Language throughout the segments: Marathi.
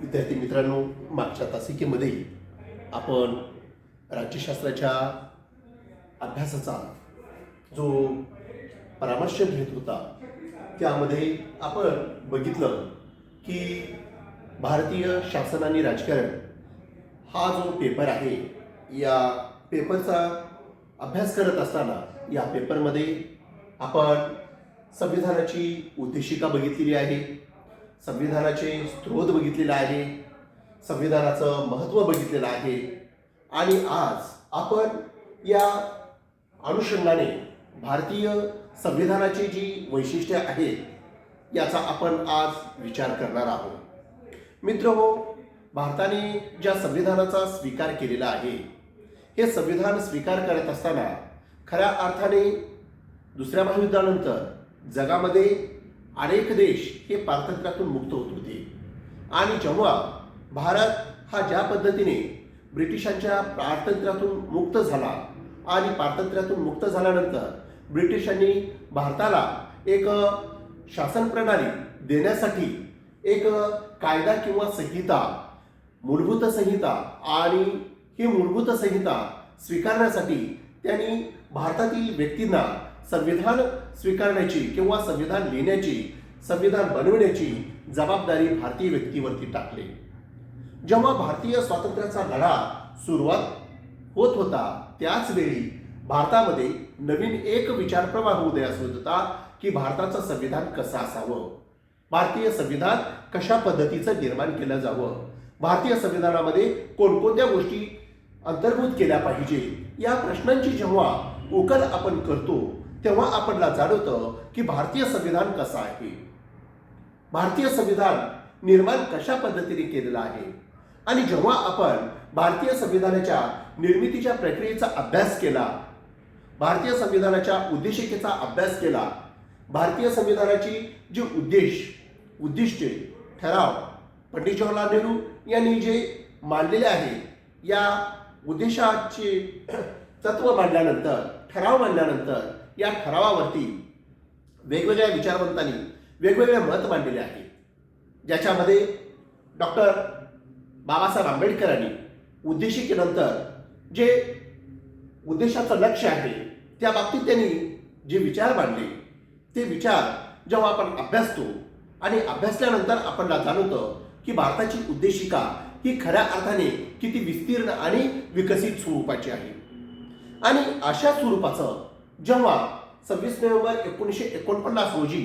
विद्यार्थी मित्रांनो, मागच्या तासिकेमध्ये आपण राज्यशास्त्राच्या अभ्यासाचा जो परामर्श घेत होता त्यामध्ये आपण बघितलं की भारतीय शासन आणि राजकारण हा जो पेपर आहे, या पेपरचा अभ्यास करत असताना या पेपरमध्ये आपण संविधानाची उद्देशिका बघितलेली आहे, संविधानाचे स्रोत बघितलेले आहे, संविधानाचं महत्त्व बघितलेलं आहे आणि आज आपण या अनुषंगाने भारतीय संविधानाची जी वैशिष्ट्ये आहेत याचा आपण आज विचार करणार आहोत. मित्रहो, भारताने ज्या संविधानाचा स्वीकार केलेला आहे, हे संविधान स्वीकार करत असताना खऱ्या अर्थाने दुसऱ्या महायुद्धानंतर जगामध्ये अनेक देश हे पारतंत्र्यातून मुक्त होत होते आणि जेव्हा भारत हा ज्या पद्धतीने ब्रिटिशांच्या पारतंत्र्यातून मुक्त झाला आणि पारतंत्र्यातून मुक्त झाल्यानंतर ब्रिटिशांनी भारताला एक शासन प्रणाली देण्यासाठी एक कायदा किंवा संहिता, मूलभूत संहिता, आणि ही मूलभूत संहिता स्वीकारण्यासाठी त्यांनी भारतातील व्यक्तींना संविधान स्वीकारण्याची किंवा संविधान लिहिण्याची, संविधान बनवण्याची जबाबदारी भारतीय व्यक्तीवरती टाकली. जेव्हा भारतीय स्वातंत्र्याचा लढा सुरुवात होत होता त्याच वेळी भारतामध्ये नवीन एक विचार प्रवाह उदयास होत होता की भारताचं संविधान कसं असावं, भारतीय संविधान कशा पद्धतीचं निर्माण केलं जावं, भारतीय संविधानामध्ये कोणकोणत्या गोष्टी अंतर्भूत केल्या पाहिजे, या प्रश्नांची जेव्हा उकल आपण करतो तेव्हा आपल्याला जाणवतं की भारतीय संविधान कसं आहे, भारतीय संविधान निर्माण कशा पद्धतीने केलेलं आहे. आणि जेव्हा आपण भारतीय संविधानाच्या निर्मितीच्या प्रक्रियेचा अभ्यास केला, भारतीय संविधानाच्या उद्देशिकेचा अभ्यास केला, भारतीय संविधानाची जी उद्दिष्टे, ठराव पंडित जवाहरलाल नेहरू यांनी जे मांडलेले आहे, या उद्देशाचे तत्व मांडल्यानंतर, ठराव मांडल्यानंतर या ठरावावरती वेगवेगळ्या विचारवंतांनी वेगवेगळे मत मांडलेले आहे, ज्याच्यामध्ये डॉक्टर बाबासाहेब आंबेडकरांनी उद्देशिकेनंतर जे उद्देशाचं लक्ष्य आहे त्या बाबतीत त्यांनी जे विचार मांडले, ते विचार जेव्हा आपण अभ्यासतो आणि अभ्यासल्यानंतर आपल्याला जाणवतं की भारताची उद्देशिका ही खऱ्या अर्थाने किती विस्तीर्ण आणि विकसित स्वरूपाची आहे. आणि अशा स्वरूपाचं जेव्हा 26 नोव्हेंबर 1949 रोजी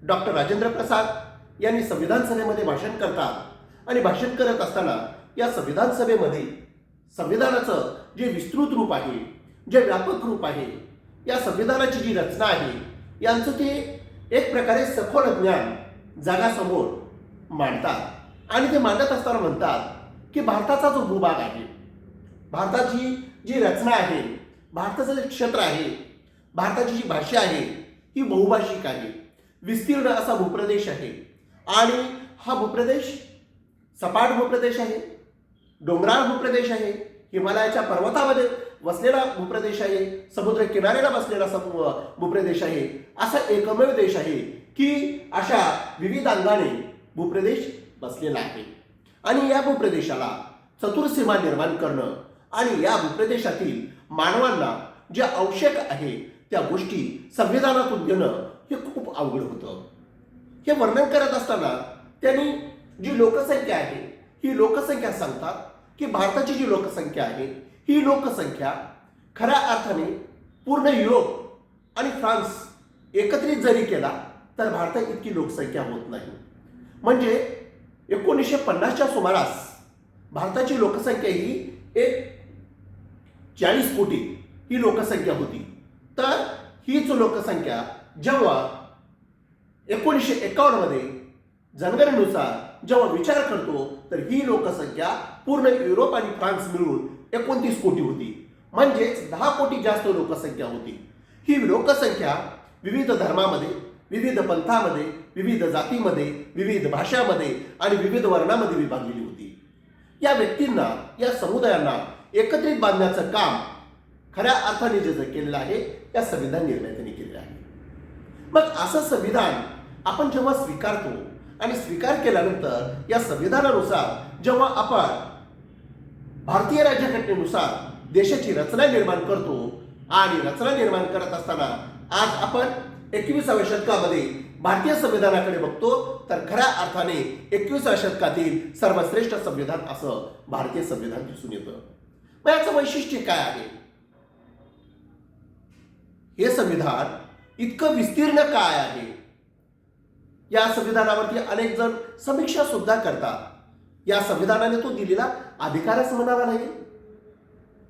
डॉक्टर राजेंद्र प्रसाद यांनी संविधान सभेमध्ये भाषण करतात आणि भाषण करत असताना या संविधान सभेमध्ये संविधानाचं जे विस्तृत रूप आहे, जे व्यापक रूप आहे, या संविधानाची जी रचना आहे, यांचं ते एक प्रकारे सखोल ज्ञान जगासमोर मांडतात आणि ते मांडत असताना म्हणतात की भारताचा जो भूभाग आहे, भारताची जी रचना आहे, भारताचं जे क्षेत्र आहे, भारताची जी भाषा आहे ही बहुभाषिक आहे, विस्तीर्ण असा भूप्रदेश आहे. आणि हा भूप्रदेश सपाट भूप्रदेश आहे, डोंगराळ भूप्रदेश आहे, हिमालयाच्या पर्वतामध्ये वसलेला भूप्रदेश आहे, समुद्र किनाऱ्याला बसलेला भूप्रदेश आहे. असा एकमेव देश आहे की अशा विविध अंगाने भूप्रदेश बसलेला आहे. आणि या भूप्रदेशाला चतुर्सीमा निर्माण करणं आणि या भूप्रदेशातील मानवांना जे आवश्यक आहे त्या गोष्टी संविधानातून देणं हे खूप अवघड होतं. हे वर्णन करत असताना त्यांनी जी लोकसंख्या आहे ही लोकसंख्या सांगतात की भारताची जी लोकसंख्या आहे ही लोकसंख्या खऱ्या अर्थाने पूर्ण युरोप आणि फ्रान्स एकत्रित जरी केला तर भारतात इतकी लोकसंख्या होत नाही. म्हणजे 1950च्या सुमारास भारताची लोकसंख्या ही एक 40 कोटी ही लोकसंख्या होती. तर हीच लोकसंख्या जेव्हा 1951 मध्ये जनगणनेनुसार जेव्हा विचार करतो तर ही लोकसंख्या पूर्ण युरोप आणि फ्रान्स मिळून 29 कोटी होती. म्हणजेच 10 कोटी जास्त लोकसंख्या होती. ही लोकसंख्या विविध धर्मामध्ये, विविध पंथामध्ये, विविध जातीमध्ये, विविध भाषामध्ये आणि विविध वर्णामध्ये विभागलेली होती. या व्यक्तींना, या समुदायांना एकत्रित बांधण्याचं काम खऱ्या अर्थाने जे केलेलं आहे त्या संविधान निर्मात्यांनी केलेलं आहे. मग असं संविधान आपण जेव्हा स्वीकारतो आणि स्वीकार केल्यानंतर या संविधानानुसार जेव्हा आपण भारतीय राज्यघटनेनुसार देशाची रचना निर्माण करतो आणि रचना निर्माण करत असताना आज आपण 21व्या शतकामध्ये भारतीय संविधानाकडे बघतो तर खऱ्या अर्थाने 21व्या शतकातील सर्वश्रेष्ठ संविधान असं भारतीय संविधान दिसून येतं. मग याचं वैशिष्ट्य काय आहे? हे संविधान इतकं विस्तीर्ण काय आहे? या संविधानावरती अनेक जण समीक्षा सुद्धा करतात. या संविधानाने तो दिलेला अधिकारच म्हणावा लागेल.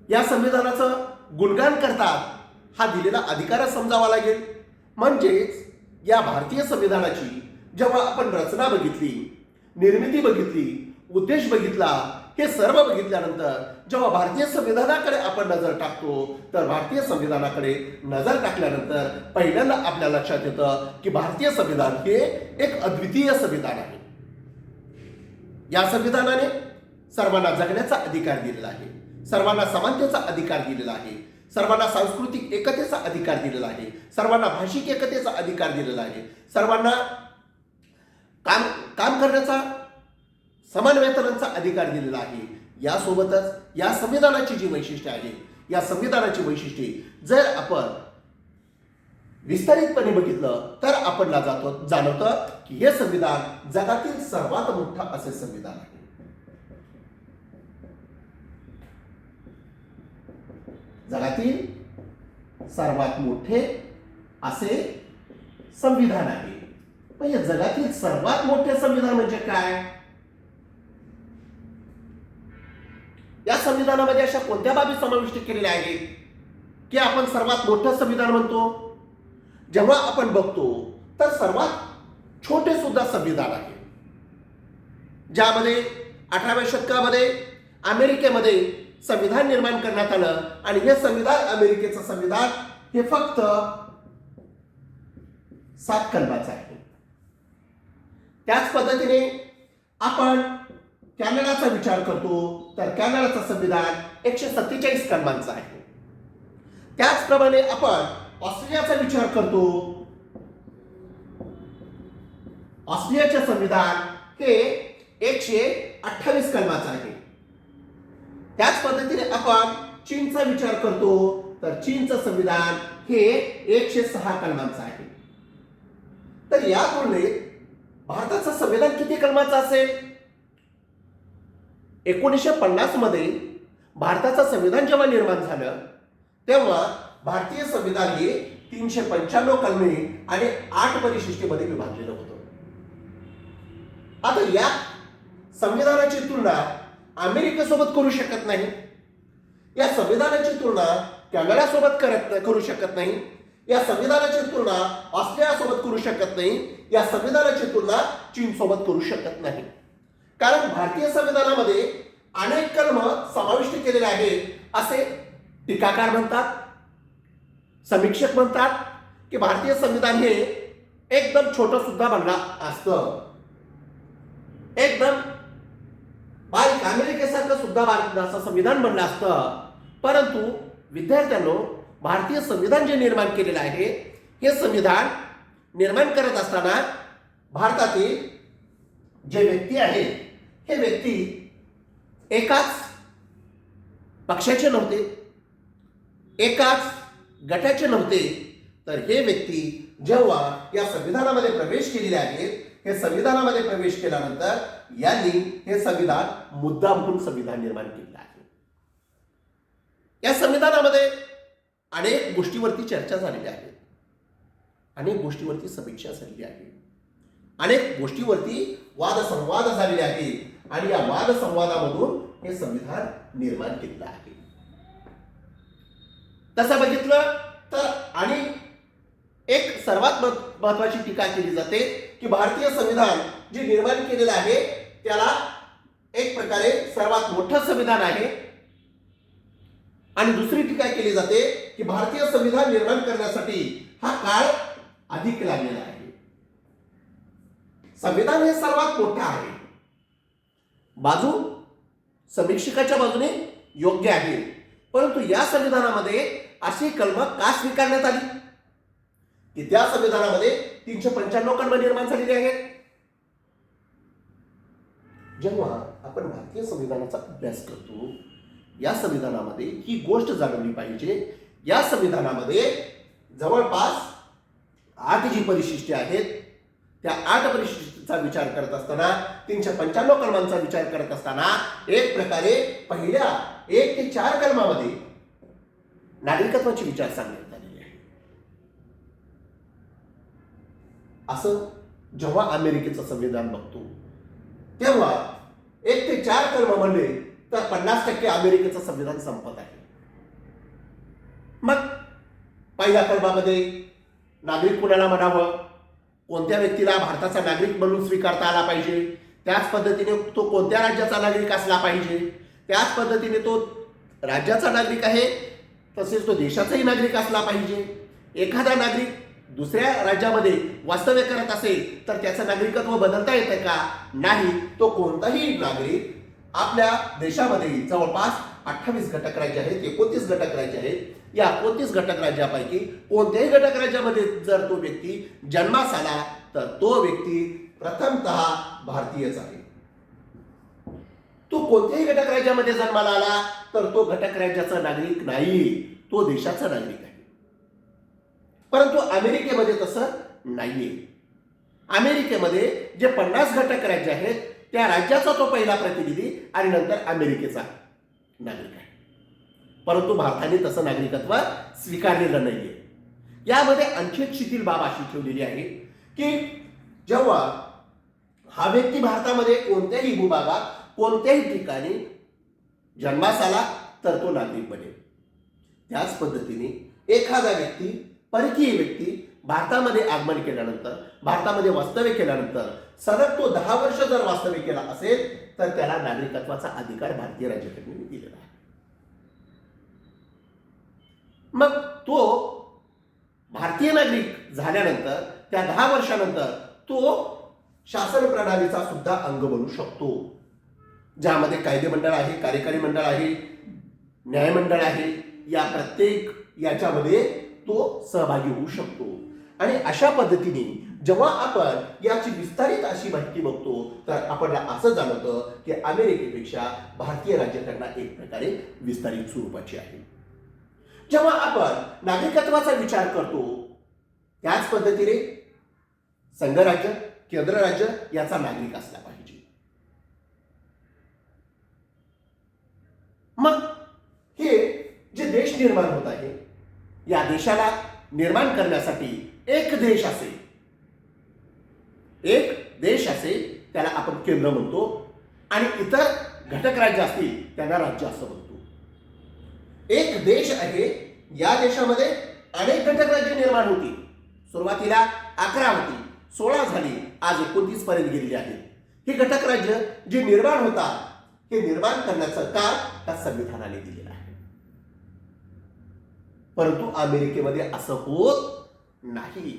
या संविधानाचं गुणगान करतात, हा दिलेला अधिकारच समजावा लागेल. म्हणजेच या भारतीय संविधानाची जेव्हा आपण रचना बघितली, निर्मिती बघितली, उद्देश बघितला, हे सर्व बघितल्यानंतर जेव्हा भारतीय संविधानाकडे आपण नजर टाकतो तर भारतीय संविधानाकडे नजर टाकल्यानंतर पहिल्यांदा आपल्या लक्षात येतं की भारतीय संविधान हे एक अद्वितीय संविधान आहे. या संविधानाने सर्वांना जगण्याचा अधिकार दिलेला आहे, सर्वांना समानतेचा अधिकार दिलेला आहे, सर्वांना सांस्कृतिक एकतेचा अधिकार दिलेला आहे, सर्वांना भाषिक एकतेचा अधिकार दिलेला आहे, सर्वांना काम करण्याचा समान वेतनाचा अधिकार दिलेला आहे. यासोबतच या संविधानाची जी वैशिष्ट्ये आहेत, या संविधानाची वैशिष्ट्ये जर आपण विस्तारितपणे बघितलं तर आपल्याला जाणवतं की हे संविधान जगातील सर्वात मोठं असे संविधान आहे. जगातील सर्वात मोठे असे संविधान आहे. म्हणजे जगातील सर्वात मोठे संविधान म्हणजे काय? या संविधानामध्ये अशा कोणत्या बाबी समाविष्ट केलेल्या आहेत की आपण सर्वात मोठं संविधान म्हणतो? जेव्हा आपण बघतो तर सर्वात छोटे सुद्धा संविधान आहे, ज्यामध्ये 18व्या शतकामध्ये अमेरिकेमध्ये संविधान निर्माण करण्यात आलं आणि हे संविधान, अमेरिकेचं संविधान, हे फक्त 7 कलमाचं आहे. त्याच पद्धतीने आपण कॅनडाचा विचार करतो तर कॅनडाचं संविधान 147 कलमांचं आहे. त्याचप्रमाणे आपण ऑस्ट्रेलियाचा विचार करतो, ऑस्ट्रेलियाचे संविधान हे 128 कलमाचं आहे. त्याच पद्धतीने आपण चीनचा विचार करतो तर चीनचं संविधान हे 106 कलमांचं आहे. तर या तुलनेत भारताचं संविधान किती कलमाचं असेल? 1950 मध्ये भारताचं संविधान जेव्हा निर्माण झालं तेव्हा भारतीय संविधान हे 395 कलमे आणि 8 परिशिष्टेमध्ये विभागलेलं होतं. आता या संविधानाची तुलना अमेरिकेसोबत करू शकत नाही, या संविधानाची तुलना कॅनडासोबत करू शकत नाही, या संविधानाची तुलना ऑस्ट्रेलियासोबत करू शकत नाही, या संविधानाची तुलना चीनसोबत करू शकत नाही. कारण भारतीय संविधानामध्ये अनेक कलम समाविष्ट केलेले आहेत असे टीकाकार म्हणतात, समीक्षक म्हणतात की भारतीय संविधान हे एकदम छोटं सुद्धा बनलं असतं, एकदम बारीक अमेरिकेसारखं सुद्धा असं संविधान बनलं असतं. परंतु विद्यार्थ्यांनो, भारतीय संविधान जे निर्माण केलेलं आहे हे संविधान निर्माण करत असताना भारतातील जे व्यक्ती आहेत हे व्यक्ती एकाच पक्षाचे नव्हते, एकाच गटाचे नव्हते. तर हे व्यक्ती जेव्हा या संविधानामध्ये प्रवेश केलेले आहेत, हे संविधानामध्ये प्रवेश केल्यानंतर यांनी हे संविधान मुद्दाम म्हणून संविधान निर्माण केलेलं आहे. या संविधानामध्ये अनेक गोष्टीवरती चर्चा झालेली आहे, अनेक गोष्टीवरती समीक्षा झालेली आहे, अनेक गोष्टीवरती वादसंवाद झालेले आहेत आणि या वादसंवादामधून हे संविधान निर्माण केलेलं आहे. तसं बघितलं तर आणि एक सर्वात महत्वाची टीका केली जाते की भारतीय संविधान जे निर्माण केलेलं आहे त्याला एक प्रकारे सर्वात मोठं संविधान आहे. आणि दुसरी टीका केली जाते की भारतीय संविधान निर्माण करण्यासाठी हा काळ अधिक लागलेला आहे. संविधान हे सर्वात मोठं आहे. बाजू समीक्षकाच्या बाजूने योग्य आहे, परंतु या संविधानामध्ये अशी कलम का स्वीकारण्यात आली की त्या संविधानामध्ये 395 कलम निर्माण झालेली आहेत. जेव्हा आपण भारतीय संविधानाचा अभ्यास करतो, या संविधानामध्ये ही गोष्ट जाणवली पाहिजे, या संविधानामध्ये जवळपास 8 जी परिशिष्टे आहेत, त्या 8 परिशिष्टीचा विचार करत असताना 395 कलमांचा विचार करत असताना एक प्रकारे पहिल्या 1 ते 4 कलमामध्ये नागरिकत्वाचे विचार सांगण्यात आलेले आहे. असं जेव्हा अमेरिकेचं संविधान बघतो तेव्हा 1 ते 4 कलम म्हणले तर 50% अमेरिकेचं संविधान संपत आहे. मग पहिल्या कलमामध्ये नागरिक कुणाला म्हणावं, कोणत्या व्यक्तीला भारताचा नागरिक म्हणून स्वीकारता आला पाहिजे, त्याच पद्धतीने तो कोणत्या राज्याचा नागरिक असला पाहिजे, त्याच पद्धतीने तो राज्याचा नागरिक आहे तसेच तो देशाचाही नागरिक असला पाहिजे. एखादा नागरिक दुसऱ्या राज्यामध्ये वास्तव्य करत असेल तर त्याचं नागरिकत्व बदलता येतं का? नाही. तो कोणताही नागरिक आपल्या देशामध्ये जवळपास 28 घटक राज्य आहेत, 29 घटक राज्य आहेत. या 29 घटक राज्यापैकी कोणत्याही घटक राज्यामध्ये जर तो व्यक्ती जन्मास आला तर तो व्यक्ती प्रथमतः भारतीयच आहे. तो कोणत्याही घटक राज्यामध्ये जन्माला आला तर तो घटक राज्याचा नागरिक नाही, तो देशाचा नागरिक आहे. परंतु अमेरिकेमध्ये तसं नाहीये. अमेरिकेमध्ये जे 50 घटक राज्य आहेत त्या राज्याचा तो पहिला प्रतिनिधी आणि नंतर अमेरिकेचा नागरिक आहे. परंतु भारताने तसं नागरिकत्व स्वीकारलेलं नाहीये. यामध्ये आणखी एक शिथिल बाब अशी ठेवलेली आहे की जेव्हा हा व्यक्ती भारतामध्ये कोणत्याही भूभागात कोणत्याही ठिकाणी जन्मास आला तर तो नागरिक बनेल. त्याच पद्धतीने एखादा व्यक्ती, परकीय व्यक्ती भारतामध्ये आगमन केल्यानंतर, भारतामध्ये वास्तव्य केल्यानंतर सलग तो 10 वर्ष जर वास्तव्य केला असेल तर त्याला नागरिकत्वाचा अधिकार भारतीय राज्यघटनेने दिलेला आहे. मग तो भारतीय नागरिक झाल्यानंतर त्या 10 वर्षानंतर तो शासन प्रणालीचा सुद्धा अंग बनू शकतो, ज्यामध्ये कायदे मंडळ आहे, कार्यकारी मंडळ आहे, न्यायमंडळ आहे. या प्रत्येक याच्यामध्ये तो सहभागी होऊ शकतो. आणि अशा पद्धतीने जेव्हा आपण याची विस्तारित अशी माहिती बघतो तर आपल्याला असं जाणवतं की अमेरिकेपेक्षा भारतीय राज्यघटना एक प्रकारे विस्तारित स्वरूपाची आहे. जेव्हा आपण नागरिकत्वाचा विचार करतो त्याच पद्धतीने संघराज्य, केंद्र राज्य याचा नागरिक असला पाहिजे. मग हे जे देश निर्माण होत आहे, या देशाला निर्माण करण्यासाठी एक देश असेल त्याला आपण केंद्र म्हणतो आणि इतर घटक राज्य असतील त्यांना राज्य असं म्हणतो. एक देश आहे, या देशामध्ये अनेक घटक राज्य निर्माण होती. सुरुवातीला 11 होती, 16 झाली, आज 29 पर्यंत गेलेली आहेत. हे घटक राज्य जे निर्माण होतात हे निर्माण करण्याचं काम त्या संविधानाने दिलेलं आहे. परंतु अमेरिकेमध्ये असं होत नाही.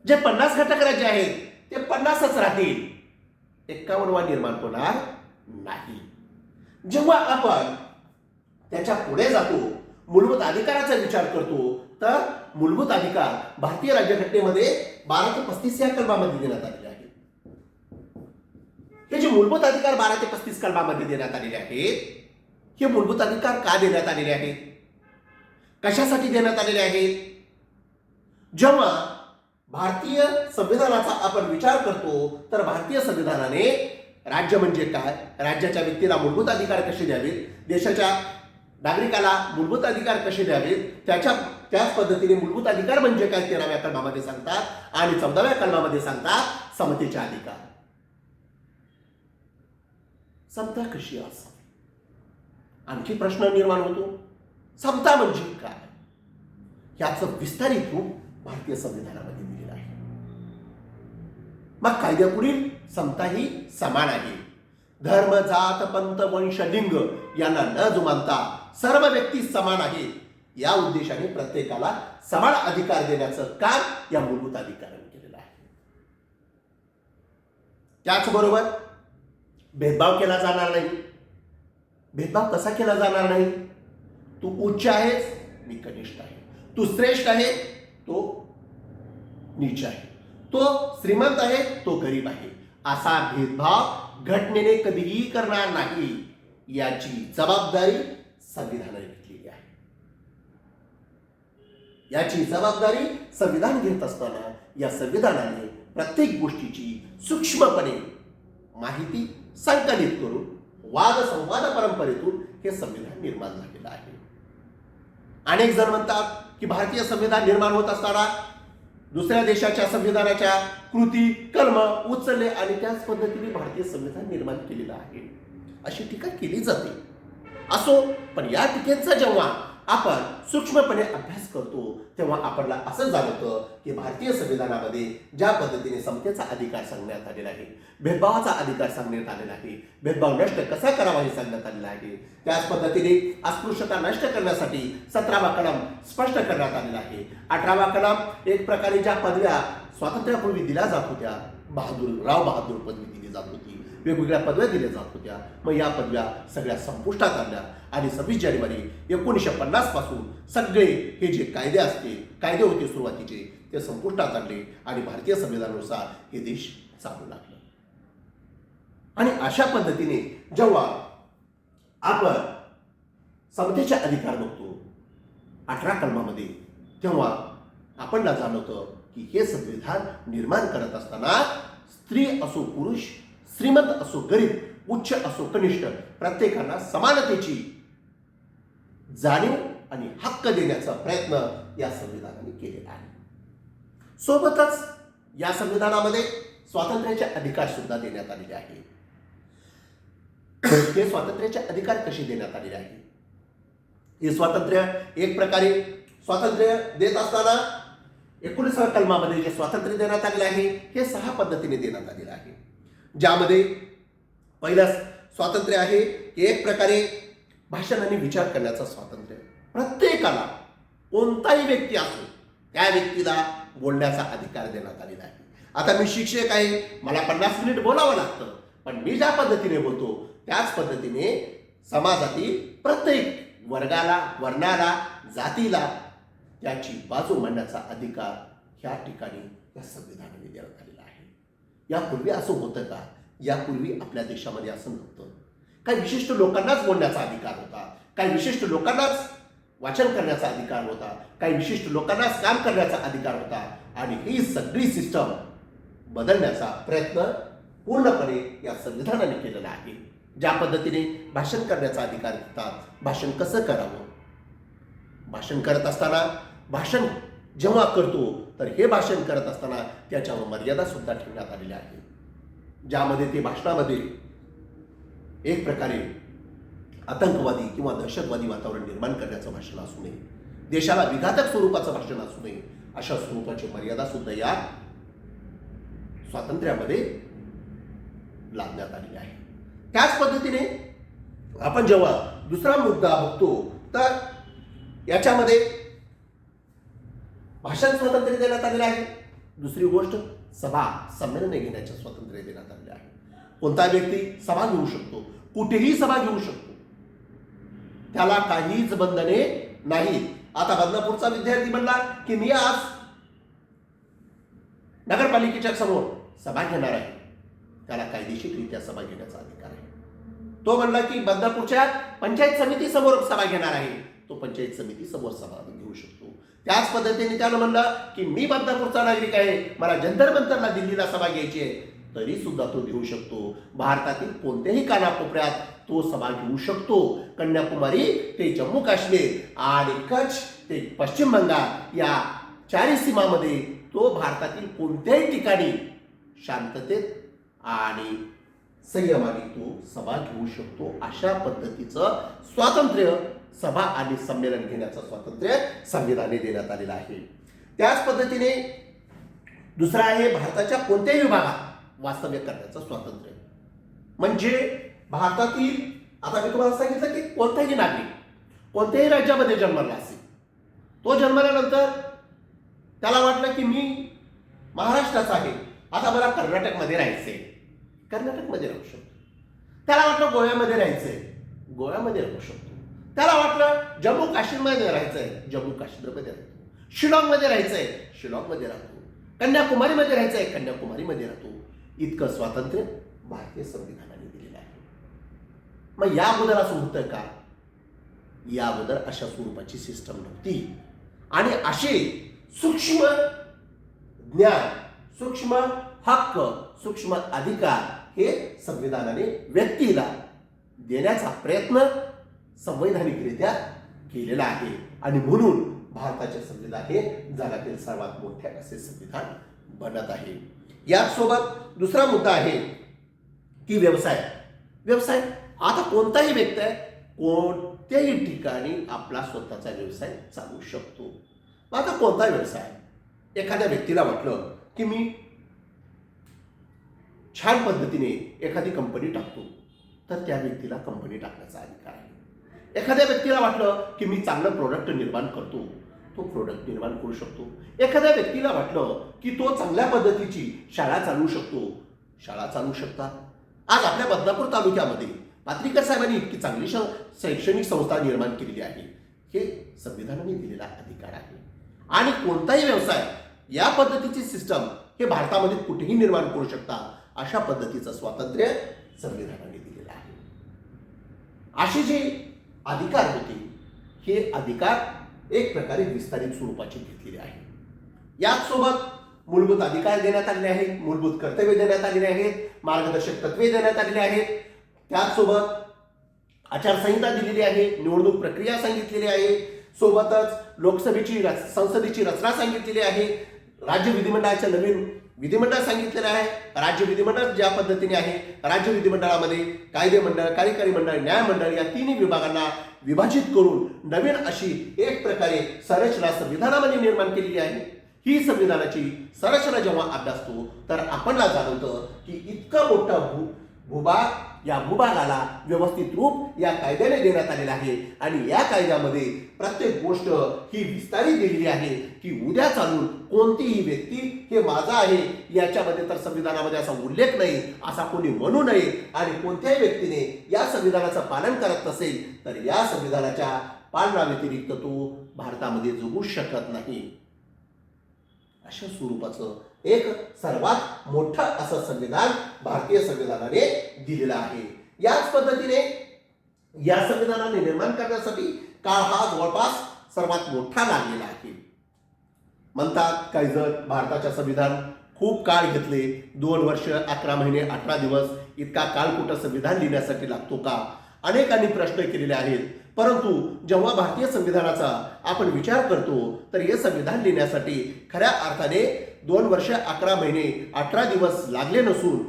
जे 50 घटक राज्य आहेत ते 50च राहतील, 51 निर्माण होणार नाही. जेव्हा आपण त्याच्या पुढे जातो, मूलभूत अधिकाराचा विचार करतो तर मूलभूत अधिकार भारतीय राज्यघटनेमध्ये 12 ते 35 या कलमामध्ये देण्यात आलेले आहेत. हे जे मूलभूत अधिकार 12 ते 35 कलमामध्ये देण्यात आलेले आहेत, हे मूलभूत अधिकार का देण्यात आलेले आहेत, कशासाठी देण्यात आलेले आहेत? जेव्हा भारतीय संविधानाचा आपण विचार करतो तर भारतीय संविधानाने राज्य म्हणजे काय, राज्याच्या व्यक्तीला मूलभूत अधिकार कसे द्यावेत, देशाच्या नागरिकाला मूलभूत अधिकार कसे द्यावेत, त्याच पद्धतीने मूलभूत अधिकार म्हणजे काय 13व्या कलमामध्ये सांगतात आणि 14व्या कलमामध्ये सांगतात समतेचे अधिकार. समता कशी असावी? आणखी प्रश्न निर्माण होतो, समता म्हणजे काय? याचं विस्तारित रूप भारतीय संविधानामध्ये दिलेलं आहे. मग कायद्यापुढील समता ही समान आहे. धर्म, जात, पंथ, वंश, लिंग यांना न जुमानता सर्व व्यक्ती समान आहेत. या उद्देशाने प्रत्येकाला समान अधिकार देण्याचं काम या मूलभूत अधिकाराने केलेलं आहे. त्याचबरोबर भेदभाव केला जाणार नाही. भेदभाव कसा केला जाणार नाही? तू उच्च आहेस, मी कनिष्ठ आहे. तू श्रेष्ठ आहे, तो नीच आहे. तो श्रीमंत आहे, तो गरीब आहे. असा भेदभाव घटनेने कधीही करणार नाही याची जबाबदारी संविधानाने घेतलेली आहे. याची जबाबदारी संविधान घेत असताना या संविधानाने प्रत्येक गोष्टीची सूक्ष्मपणे माहिती संकलित करून वाद संवाद परंपरेतून हे संविधान निर्माण झालेलं आहे. अनेक जण म्हणतात की भारतीय संविधान निर्माण होत असताना दुसऱ्या देशाच्या संविधानाच्या कृती कलम उचलले आणि त्याच पद्धतीने भारतीय संविधान निर्माण केलेलं आहे अशी टीका केली जाते. असो, पण या टीकेचा जेव्हा आपण सूक्ष्मपणे अभ्यास करतो तेव्हा आपल्याला असं जाणवतं की भारतीय संविधानामध्ये ज्या पद्धतीने समतेचा अधिकार सांगण्यात आलेला आहे, भेदभावाचा अधिकार सांगण्यात आलेला आहे, भेदभाव नष्ट कसा करावा हे सांगण्यात आलेलं आहे, त्याच पद्धतीने अस्पृश्यता नष्ट करण्यासाठी 17वा कलम स्पष्ट करण्यात आलेला आहे. 18वा कलम एक प्रकारे ज्या पदव्या स्वातंत्र्यापूर्वी दिल्या जात होत्या, राव बहादूर पदवी दिली जात होती, वेगवेगळ्या पदव्या दिल्या जात होत्या, मग या पदव्या सगळ्या संपुष्टात आणल्या आणि 26 जानेवारी 1950 पासून सगळे हे जे कायदे होते सुरुवातीचे ते संपुष्टात आणले आणि भारतीय संविधानानुसार हे देश चालू लागले. आणि अशा पद्धतीने जेव्हा आपण समतेचे अधिकार बघतो 18 कलमामध्ये, तेव्हा आपल्याला जाणवतं की हे संविधान निर्माण करत असताना स्त्री असो पुरुष, श्रीमंत असो गरीब, उच्च असो कनिष्ठ, प्रत्येकाला समानतेची जाणीव आणि हक्क देण्याचा प्रयत्न या संविधानाने केलेला आहे. सोबतच या संविधानामध्ये स्वातंत्र्याचे अधिकार सुद्धा देण्यात आलेले आहे. हे स्वातंत्र्याचे अधिकार कसे देण्यात आलेले आहे? हे स्वातंत्र्य एक प्रकारे स्वातंत्र्य देत असताना 19व्या कलमामध्ये जे स्वातंत्र्य देण्यात आलेले आहे हे 6 पद्धतीने देण्यात आलेले आहे. ज्यामध्ये पहिलं स्वातंत्र्य आहे एक प्रकारे भाषण आणि विचार करण्याचं स्वातंत्र्य. प्रत्येकाला कोणताही व्यक्ती असो त्या व्यक्तीला बोलण्याचा अधिकार देण्यात आलेला आहे. आता मी शिक्षक आहे, मला 50 मिनिट बोलावं लागतं, पण मी ज्या पद्धतीने बोलतो त्याच पद्धतीने समाजातील प्रत्येक वर्णाला, जातीला त्याची बाजू मांडण्याचा अधिकार ह्या ठिकाणी या संविधानाने देण्यात आलेला आहे. यापूर्वी असं होतं का? यापूर्वी आपल्या देशामध्ये असं नव्हतं. काही विशिष्ट लोकांनाच बोलण्याचा अधिकार होता, काही विशिष्ट लोकांनाच वाचन करण्याचा अधिकार होता, काही विशिष्ट लोकांनाच काम करण्याचा अधिकार होता. आणि ही सगळी सिस्टम बदलण्याचा प्रयत्न पूर्णपणे या संविधानाने केलेला आहे. ज्या पद्धतीने भाषण करण्याचा अधिकार होता, भाषण कसं करावं, भाषण करत असताना भाषण जेव्हा करतो तर हे भाषण करत असताना त्याच्यावर मर्यादा सुद्धा ठेवण्यात आलेल्या आहे. ज्यामध्ये ते भाषणामध्ये एक प्रकारे आतंकवादी किंवा दहशतवादी वातावरण निर्माण करण्याचं भाषण असू नये, देशाला विघातक स्वरूपाचं भाषण असू नये, अशा स्वरूपाची मर्यादा सुद्धा या स्वातंत्र्यामध्ये लादण्यात आलेली आहे. त्याच पद्धतीने आपण जेव्हा दुसरा मुद्दा बघतो तर याच्यामध्ये भाषण स्वातंत्र्य देण्यात आलेलं आहे. दुसरी गोष्ट सभा संमेलने घेण्याचे स्वातंत्र्य देण्यात आलेले आहे. कोणता व्यक्ती सभा घेऊ शकतो, कुठेही सभा घेऊ शकतो, त्याला काहीच बंधने नाही. आता बदलापूरचा विद्यार्थी म्हणला की मी आज नगरपालिकेच्या समोर सभा घेणार आहे, त्याला कायदेशीररित्या सभा घेण्याचा अधिकार आहे. तो म्हणला की बदलापूरच्या पंचायत समिती समोर सभा घेणार आहे, तो पंचायत समिती समोर सभा घेऊ शकतो. त्याच पद्धतीने त्यानं म्हणलं की मी बदलापूरचा नागरिक आहे, मला जंतर मंतरला दिल्लीला सभा घ्यायची आहे, तरी सुद्धा तो घेऊ शकतो. भारतातील कोणत्याही कानाकोपऱ्यात तो सभा घेऊ शकतो. कन्याकुमारी ते जम्मू काश्मीर आणि कच्छ ते पश्चिम बंगाल या 4 सीमामध्ये तो भारतातील कोणत्याही ठिकाणी शांततेत आणि संयमाने तो सभा घेऊ शकतो. अशा पद्धतीचं स्वातंत्र्य सभा आणि संमेलन घेण्याचं स्वातंत्र्य संविधानाने देण्यात आलेलं आहे. त्याच पद्धतीने दुसरा आहे भारताच्या कोणत्याही विभागात वास्तव्य करण्याचं स्वातंत्र्य. म्हणजे भारतातील, आता मी तुम्हाला सांगितलं की कोणताही नागरिक कोणत्याही राज्यामध्ये जन्मला असेल, तो जन्मल्यानंतर त्याला वाटलं की मी महाराष्ट्राचा आहे, आता मला कर्नाटकमध्ये राहायचंय, कर्नाटकमध्ये राहू शकतो. त्याला वाटलं गोव्यामध्ये राहायचंय, गोव्यामध्ये राहू शकतो. त्याला वाटलं जम्मू काश्मीरमध्ये राहायचंय, जम्मू काश्मीरमध्ये राहतो. शिलाँगमध्ये राहायचंय, शिलाँगमध्ये राहतो. कन्याकुमारीमध्ये राहायचंय, कन्याकुमारीमध्ये राहतो. इतकं स्वातंत्र्य भारतीय संविधानाने दिलेलं आहे. मग या अगोदर असं होतं का? या अगोदर अशा स्वरूपाची सिस्टम नव्हती. आणि असे सूक्ष्म ज्ञान, सूक्ष्म हक्क, सूक्ष्म अधिकार हे संविधानाने व्यक्तीला देण्याचा प्रयत्न संवैधानिकरित्या केलेला आहे. आणि म्हणून भारताचे संविधान हे जगातील सर्वात मोठे असे संविधान बनत आहे. याचसोबत दुसरा मुद्दा आहे की व्यवसाय. आता कोणताही व्यक्ती कोणत्याही ठिकाणी आपला स्वतःचा व्यवसाय चालू शकतो. आता कोणता व्यवसाय? एखाद्या व्यक्तीला वाटलं की मी छान पद्धतीने एखादी कंपनी टाकतो, तर त्या व्यक्तीला कंपनी टाकण्याचा अधिकार आहे. एखाद्या व्यक्तीला वाटलं की मी चांगलं प्रोडक्ट निर्माण करतो, तो प्रोडक्ट निर्माण करू शकतो. एखाद्या व्यक्तीला वाटलं की तो चांगल्या पद्धतीची शाळा चालवू शकतो, शाळा चालवू शकतात. आज आपल्या बदनापूर तालुक्यामध्ये पात्रीकर साहेबांनी इतकी चांगली शैक्षणिक संस्था निर्माण केलेली आहे. हे संविधानाने दिलेला अधिकार आहे. आणि कोणताही व्यवसाय या पद्धतीची सिस्टम हे भारतामध्ये कुठेही निर्माण करू शकता, अशा पद्धतीचं स्वातंत्र्य संविधानाने दिलेलं आहे. असे जे अधिकार होते, हे अधिकार एक प्रकारे विस्तारित स्वरूपाचे घेतलेले आहे. याचसोबत मूलभूत अधिकार देण्यात आलेले आहेत, मूलभूत कर्तव्य देण्यात आलेले आहेत, मार्गदर्शक तत्वे देण्यात आलेली आहेत. त्याचसोबत आचारसंहिता दिलेली आहे, निवडणूक प्रक्रिया सांगितलेली आहे, सोबतच संसदेची रचना सांगितलेली आहे, राज्य विधिमंडळाचं नवीन विधिमंडळ सांगितलेलं आहे. राज्य विधिमंडळ ज्या पद्धतीने आहे, राज्य विधिमंडळामध्ये कायदे मंडळ, कार्यकारी मंडळ, न्यायमंडळ या तिन्ही विभागांना विभाजित करून नवीन अशी एक प्रकारे संरचना संविधानामध्ये निर्माण केलेली आहे. ही संविधानाची संरचना जेव्हा अभ्यासतो तर आपल्याला जाणवतं की इतका मोठा भूभाग, या भूभागाला व्यवस्थित रूप या कायद्याने देण्यात आलेलं आहे. आणि या कायद्यामध्ये प्रत्येक गोष्ट ही विस्तारित दिलेली आहे की उद्या चालून कोणतीही व्यक्ती हे माझा आहे याच्यामध्ये तर संविधानामध्ये असा उल्लेख नाही, असा कोणी म्हणू नये. आणि कोणत्याही व्यक्तीने या संविधानाचं पालन करत नसेल तर या संविधानाच्या पालनाव्यतिरिक्त तो भारतामध्ये जगू शकत नाही. अशा स्वरूपाचं एक सर्वात मोठं असं संविधान भारतीय संविधानाने दिलेलं आहे. याच पद्धतीने या संविधानाने निर्माण करण्यासाठी काळ हा जवळपास सर्वात मोठा लागलेला आहे. म्हणतात काही जण भारताच्या संविधान खूप काळ घेतले, 2 वर्ष 11 महिने 18 दिवस इतका काळ कुठं संविधान लिहिण्यासाठी लागतो का? अनेकांनी प्रश्न केलेले आहेत. परंतु जेव्हा भारतीय संविधानाचा आपण विचार करतो तर हे संविधान लिहिण्यासाठी खऱ्या अर्थाने 2 वर्ष 11 महिने 18 दिवस लागले नसून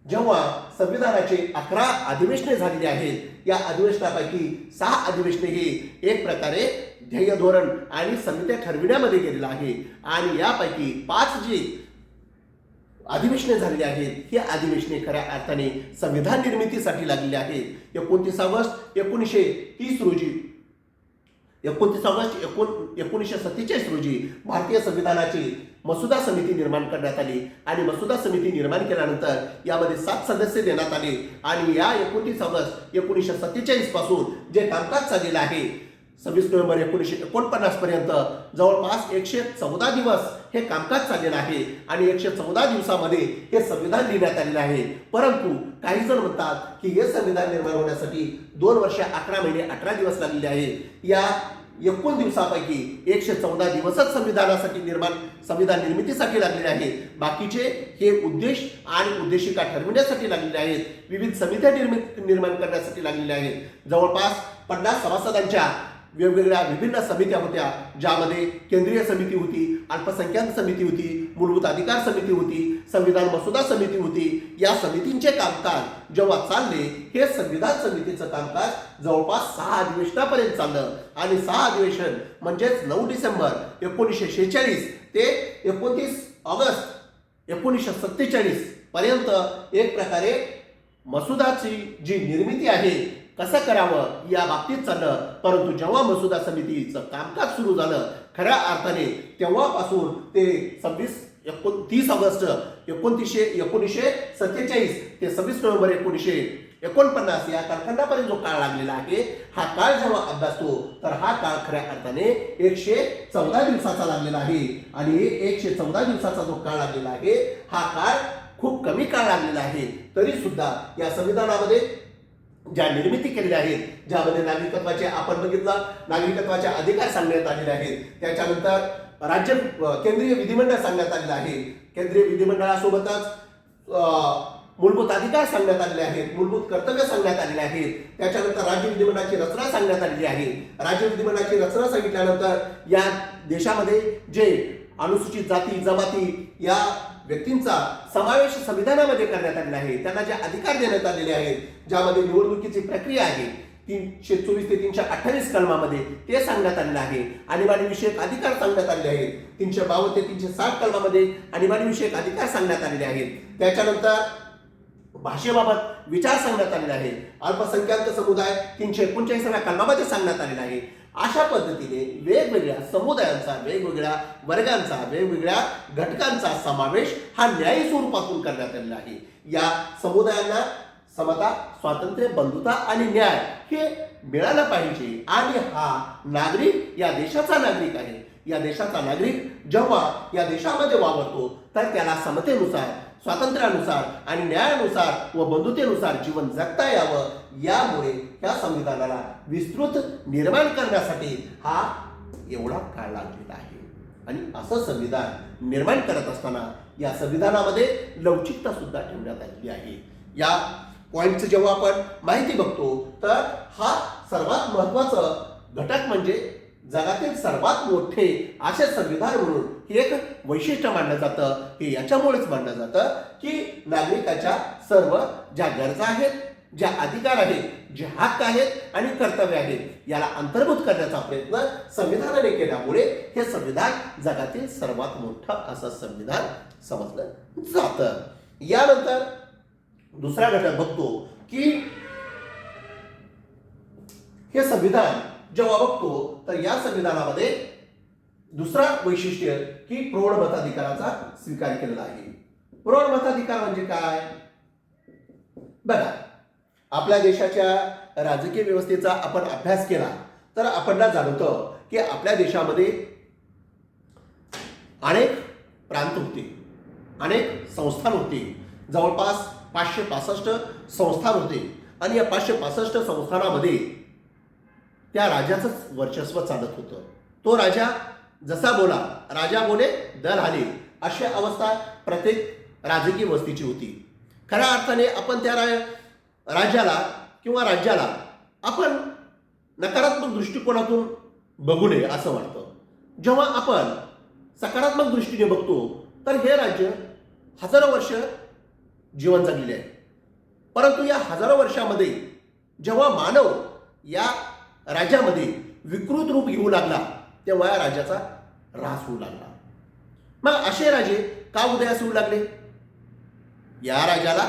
जेव्हा संविधानाचे 11 अधिवेशने झालेली आहेत, या अधिवेशनापैकी 6 अधिवेशने हे एक प्रकारे ध्येय धोरण आणि समित्या ठरविण्यामध्ये गेलेला आहे. आणि यापैकी 5 जे अधिवेशने झालेली आहेत, ही अधिवेशने खऱ्या अर्थाने संविधान निर्मितीसाठी लागलेली आहेत. 29 ऑगस्ट 1930 रोजी 29 ऑगस्ट 1947 रोजी भारतीय संविधानाची मसुदा समिती निर्माण करण्यात आली. आणि मसुदा समिती निर्माण केल्यानंतर यामध्ये 7 सदस्य देण्यात आले. आणि या 29 ऑगस्ट 1947 पासून जे कामकाज चाललेलं आहे 26 नोव्हेंबर 1949 पर्यंत जवळपास 114 दिवस हे कामकाज चाललेलं आहे. आणि 114 दिवसामध्ये हे संविधान लिहिण्यात आलेलं आहे. परंतु काही जण म्हणतात की हे संविधान निर्माण होण्यासाठी 2 वर्ष 11 महिने 18 दिवस लागलेले आहेत. या 91 दिवसापैकी 114 दिवसच संविधान निर्मितीसाठी लागलेले आहेत. बाकीचे हे उद्देश आणि उद्देशिका ठरविण्यासाठी लागलेले आहेत. विविध समित्या निर्माण करण्यासाठी लागलेल्या आहेत. जवळपास 50 सभासदांच्या वेगवेगळ्या विभिन्न समित्या होत्या, ज्यामध्ये केंद्रीय समिती होती, अल्पसंख्याक समिती होती, मूलभूत अधिकार समिती होती, संविधान मसुदा समिती होती. या समितींचे कामकाज जेव्हा चालले, हे संविधान समितीचं कामकाज जवळपास 6 अधिवेशनापर्यंत चाललं. आणि 6 अधिवेशन म्हणजेच 9 डिसेंबर 1946 ते 29 ऑगस्ट 1947 पर्यंत एक प्रकारे मसुदाची जी निर्मिती आहे कसं करावं या बाबतीत चाललं. परंतु जेव्हा मसुदा समितीचं कामकाज सुरू झालं खऱ्या अर्थाने, तेव्हापासून ते 30 ऑगस्ट 1947 ते 26 नोव्हेंबर 1949 या कालखंडापर्यंत जो काळ लागलेला आहे, हा काळ जेव्हा अभ्यासतो तर हा काळ खऱ्या अर्थाने 114 दिवसाचा लागलेला आहे. आणि 114 दिवसाचा जो काळ लागलेला आहे, हा काळ खूप कमी काळ लागलेला आहे, तरी सुद्धा या संविधानामध्ये ज्या निर्मिती केलेल्या आहेत, ज्यामध्ये नागरिकत्वाचे आपण बघितलं, नागरिकत्वाचे अधिकार सांगण्यात आलेले आहेत. त्याच्यानंतर केंद्रीय विधिमंडळ सांगण्यात आलेलं आहे. केंद्रीय विधिमंडळासोबतच मूलभूत अधिकार सांगण्यात आलेले आहेत, मूलभूत कर्तव्य सांगण्यात आलेले आहेत. त्याच्यानंतर राज्य विधिमंडळाची रचना सांगण्यात आलेली आहे. राज्य विधिमंडळाची रचना सांगितल्यानंतर या देशामध्ये जे अनुसूचित जाती जमाती या व्यक्तींचा समावेश संविधानामध्ये करण्यात आलेला आहे, त्यांना जे अधिकार देण्यात आलेले आहेत, ज्यामध्ये निवडणुकीची प्रक्रिया आहे 324 ते 328 कलमामध्ये ते सांगण्यात आलेलं आहे. आणीबाणी विषयक अधिकार सांगण्यात आलेले आहेत. 352 ते 360 कलमामध्ये आणीबाणी विषयक अधिकार सांगण्यात आलेले आहेत. त्याच्यानंतर भाषेबाबत विचार सांगण्यात आलेले आहे. अल्पसंख्याक समुदाय 339व्या कलमामध्ये सांगण्यात आलेला आहे. अशा पद्धतीने वेगवेगळ्या समुदायांचा, वेगवेगळ्या वर्गांचा, वेगवेगळ्या घटकांचा समावेश हा न्यायी स्वरूपातून करण्यात आलेला आहे. या समुदायांना समता, स्वातंत्र्य, बंधुता आणि न्याय हे मिळालं पाहिजे. आणि हा नागरिक या देशाचा नागरिक आहे. या देशाचा नागरिक जेव्हा या देशामध्ये वावरतो तर त्याला समतेनुसार, स्वातंत्र्यानुसार आणि न्यायानुसार व बंधुतेनुसार जीवन जगता यावं, यामुळे या संविधानाला विस्तृत निर्माण करण्यासाठी हा एवढा काळ लागलेला आहे. आणि असं संविधान निर्माण करत असताना या संविधानामध्ये लवचिकता सुद्धा ठेवण्यात आलेली आहे. या पॉइंटचं जेव्हा आपण माहिती बघतो तर हा सर्वात महत्वाचं घटक म्हणजे जगातील सर्वात मोठे असे संविधान म्हणून हे एक वैशिष्ट्य मानलं जातं. हे याच्यामुळेच मानलं जातं की नागरिकाच्या सर्व ज्या गरजा आहेत, ज्या अधिकार आहेत, जे हक्क आहेत आणि कर्तव्य आहेत याला अंतर्भूत करण्याचा प्रयत्न संविधानाने केल्यामुळे हे संविधान जगातील सर्वात मोठं असं संविधान समजलं जातं. यानंतर दुसरा घटक बघतो की हे संविधान जेव्हा बघतो तर या संविधानामध्ये दुसरा वैशिष्ट्य की प्रौढ मताधिकाराचा स्वीकार केलेला आहे. प्रौढ मताधिकार म्हणजे काय? बघा, आपल्या देशाच्या राजकीय व्यवस्थेचा आपण अभ्यास केला तर आपल्याला जाणवतं की आपल्या देशामध्ये अनेक प्रांत होते, अनेक संस्थान होते, जवळपास 565 संस्थान होते. आणि या 565 संस्थानामध्ये त्या राजाचंच वर्चस्व चालत होतं. तो राजा जसा बोला, राजा बोले दल हाले, अशी अवस्था प्रत्येक राजकीय वस्तीची होती. खऱ्या अर्थाने आपण त्या राजाला किंवा राज्याला आपण नकारात्मक दृष्टिकोनातून बघू नये असं वाटतं. जेव्हा आपण सकारात्मक दृष्टीने बघतो तर हे राज्य हजारो वर्ष जीवन जगलेले आहे. परंतु या हजारो वर्षामध्ये जेव्हा मानव या राज्यामध्ये विकृत रूप घेऊ लागला तेव्हा या राज्याचा ऱ्हास होऊ लागला. मग असे राजे का उदयास येऊ लागले? या राजाला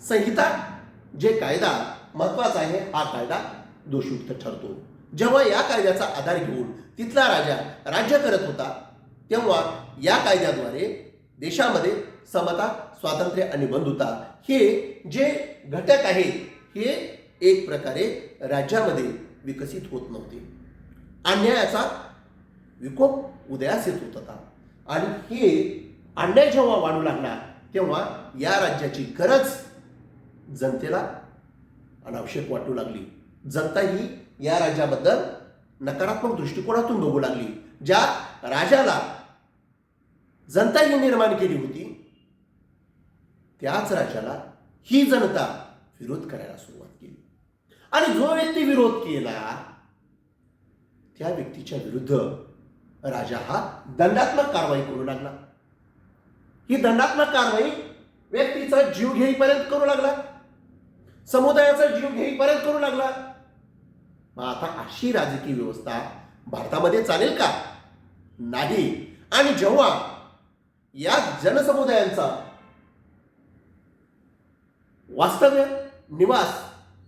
संहिता जे कायदा महत्वाचा आहे हा कायदा दोषयुक्त ठरतो. जेव्हा या कायद्याचा आधार घेऊन तिथला राजा राज्य करत होता तेव्हा या कायद्याद्वारे देशामध्ये समता, स्वातंत्र्य आणि बंधुता हे जे घटक आहेत हे एक प्रकारे राज्यामध्ये विकसित होत नव्हते. अन्यायाचा विकोप उदयास येत होता. आणि हे अन्याय जेव्हा वाढू लागला तेव्हा या राज्याची गरज जनतेला अनावश्यक वाटू लागली. जनता ही या राज्याबद्दल नकारात्मक दृष्टिकोनातून बघू लागली. ज्या राजाला जनता ही निर्माण केली होती त्याच राजाला ही जनता विरोध करायला सुरुवात केली. आणि जो व्यक्ती विरोध केला त्या व्यक्तीच्या विरुद्ध राजा हा दंडात्मक कारवाई करू लागला. ही दंडात्मक कारवाई व्यक्तीचा जीव घेईपर्यंत करू लागला, समुदायाचा जीव घेईपर्यंत करू लागला. मग आता अशी राजकीय व्यवस्था भारतामध्ये चालेल का? नाही. आणि जेव्हा या जनसमुदायांचा वास्तव्य निवास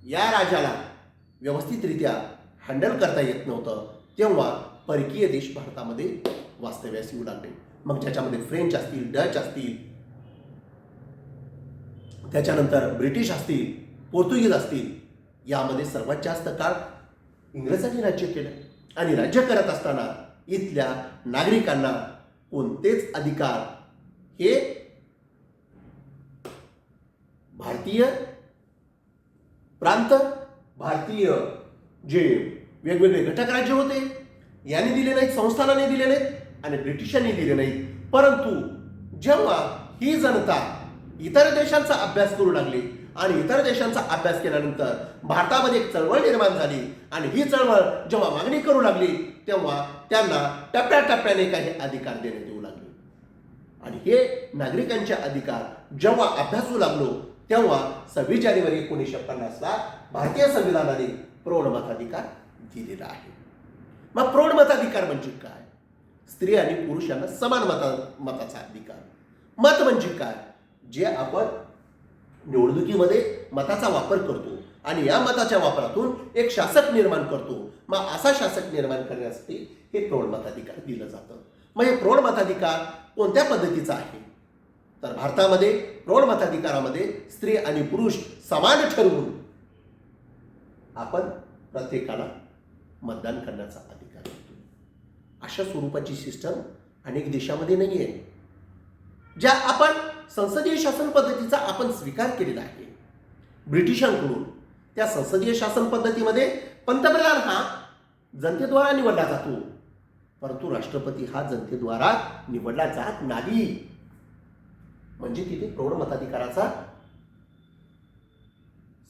या राजाला व्यवस्थितरित्या हँडल करता येत नव्हतं तेव्हा परकीय देश भारतामध्ये वास्तव्यास येऊ लागले. मग ज्याच्यामध्ये फ्रेंच असतील, डच असतील, त्याच्यानंतर ब्रिटिश असतील, पोर्तुगीज असतील, यामध्ये सर्वात जास्त काळ इंग्रजांनी राज्य केलं. आणि राज्य करत असताना इथल्या नागरिकांना कोणतेच अधिकार हे भारतीय प्रांत, भारतीय जे वेगवेगळे घटक राज्य होते यांनी दिले नाहीत, संस्थानाने दिले नाहीत आणि ब्रिटिशांनी दिले नाहीत. परंतु जेव्हा ही जनता इतर देशांचा अभ्यास करू लागली आणि इतर देशांचा अभ्यास केल्यानंतर भारतामध्ये एक चळवळ निर्माण झाली आणि ही चळवळ जेव्हा मागणी करू लागली तेव्हा त्यांना टप्प्याटप्प्याने काही अधिकार देण्यात येऊ लागले आणि हे नागरिकांचे अधिकार जेव्हा अभ्यासू लागलो तेव्हा 26 जानेवारी 1950ला भारतीय संविधानाने प्रौढ मताधिकार दिलेला आहे. मग प्रौढ मताधिकार म्हणजे काय? स्त्री आणि पुरुष यांना समान मताचा अधिकार. मत म्हणजे काय? जे आपण निवडणुकीमध्ये मताचा वापर करतो आणि या मताच्या वापरातून एक शासक निर्माण करतो. मग असा शासक निर्माण करण्यासाठी हे प्रौढ मताधिकार दिलं जातं. मग हे प्रौढ मताधिकार कोणत्या पद्धतीचा आहे? तर भारतामध्ये प्रौढ मताधिकारामध्ये स्त्री आणि पुरुष समान ठरवून आपण प्रत्येकाला मतदान करण्याचा अधिकार देतो. अशा स्वरूपाची सिस्टम अनेक देशामध्ये नाही आहे. ज्या आपण संसदीय शासन पद्धतीचा आपण स्वीकार केलेला आहे ब्रिटिशांकडून, त्या संसदीय शासन पद्धतीमध्ये पंतप्रधान हा जनतेद्वारा निवडला जातो, परंतु राष्ट्रपती हा जनतेद्वारा निवडला जात नाही. म्हणजे तिथे प्रौढ मताधिकाराचा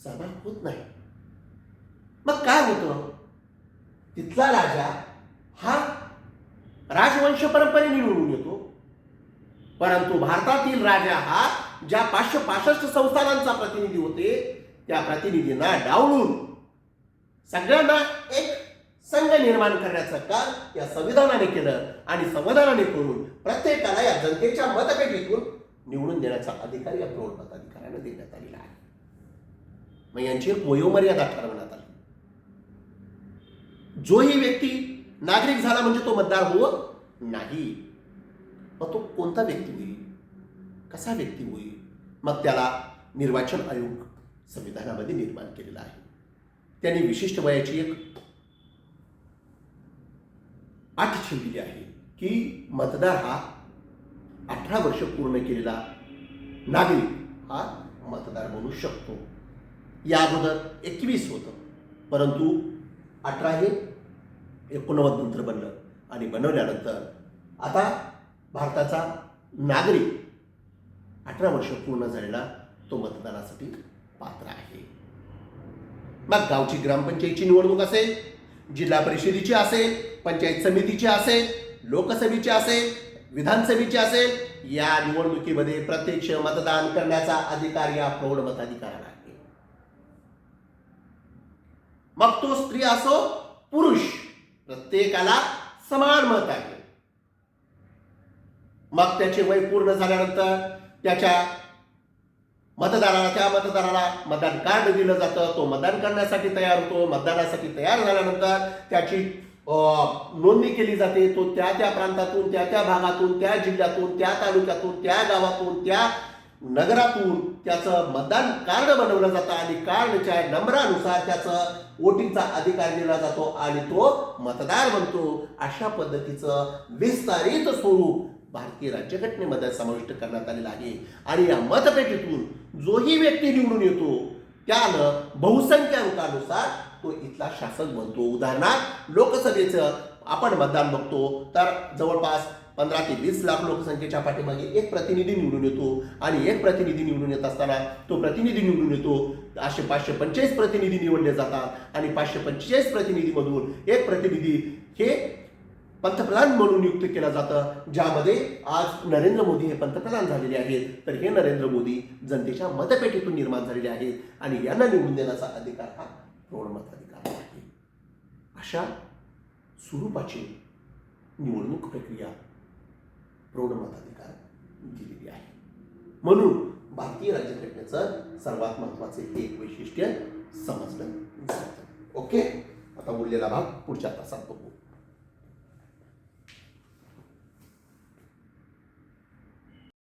सहभाग होत नाही. मग काय होतं? तिथला राजा हा राजवंश परंपरेने निवडून येतो, परंतु भारतातील राजा हा ज्या 565 संस्थानांचा प्रतिनिधी होते त्या प्रतिनिधींना डावलून सगळ्यांना एक संघ निर्माण करण्याचं काम या संविधानाने केलं आणि संविधानाने करून प्रत्येकाला या जनतेच्या मतपेटीतून निवडून देण्याचा अधिकार या प्रौढ मताधिकाराने देण्यात आलेला आहे. मग यांची एक वयोमर्यादा ठरवण्यात आली. जोही व्यक्ती नागरिक झाला म्हणजे तो मतदार होत नाही. मग तो कोणता व्यक्ती होईल? कसा व्यक्ती होईल? मग त्याला निर्वाचन आयोग संविधानामध्ये निर्माण केलेला आहे. त्यांनी विशिष्ट वयाची एक अट ठेवलेली आहे की मतदार हा 18 वर्ष पूर्ण केलेला नागरिक हा मतदार बनू शकतो. या अगोदर 21 होतं, परंतु 18 हे 89 नंतर बनलं आणि बनवल्यानंतर आता भारताचा नागरिक 18 वर्ष पूर्ण झालेला तो मतदानासाठी पात्र आहे. मग गावची ग्रामपंचायतीची निवडणूक असेल, जिल्हा परिषदेची असेल, पंचायत समितीची असेल, लोकसभेची असेल, विधानसभेची असेल, या निवडणुकीमध्ये प्रत्यक्ष मतदान करण्याचा अधिकार या प्रौढ मताधिकाराला आहे. मग तो स्त्री असो पुरुष, प्रत्येकाला समान मत आहे. मग त्याचे वय पूर्ण झाल्यानंतर त्या मतदाराला मतदान कार्ड दिलं जातं. तो मतदान करण्यासाठी तयार होतो. मतदानासाठी तयार झाल्यानंतर त्याची नोंदणी केली जाते. तो त्या प्रांतातून, त्या भागातून, त्या जिल्ह्यातून, त्या तालुक्यातून, त्या गावातून, त्या नगरातून त्याचं मतदान कार्ड बनवलं जातं आणि कार्डच्या नंबरानुसार त्याचं वोटिंगचा अधिकार दिला जातो आणि तो मतदार बनतो. अशा पद्धतीचं विस्तारित स्वरूप भारतीय राज्यघटनेमध्ये समाविष्ट करण्यात आलेला आहे. आणि या मतपेटीतून जोही व्यक्ती निवडून येतो त्यानं बहुसंख्याकानुसार तो इथला शासक बनतो. उदाहरणार्थ लोकसभेचं आपण मतदान बघतो तर जवळपास 15 ते 20 लाख लोकसंख्येच्या पाठीमागे एक प्रतिनिधी निवडून येतो आणि एक प्रतिनिधी निवडून येत असताना तो प्रतिनिधी निवडून येतो. असे 545 प्रतिनिधी निवडले जातात आणि 545 प्रतिनिधीमधून एक प्रतिनिधी हे पंतप्रधान म्हणून नियुक्त केला जातं. ज्यामध्ये आज नरेंद्र मोदी हे पंतप्रधान झालेले आहेत, तर हे नरेंद्र मोदी जनतेच्या मतपेटीतून निर्माण झालेले आहेत आणि यांना निवडून देण्याचा अधिकार हा प्रौढ मताधिकार आहे. अशा स्वरूपाची निवडणूक प्रक्रिया प्रौढ मताधिकार दिलेली आहे. म्हणून भारतीय राज्यघटनेचं सर्वात महत्वाचे एक वैशिष्ट्य समजलं जातं. ओके, आता उरलेला भाग पुढच्या तासात बघू.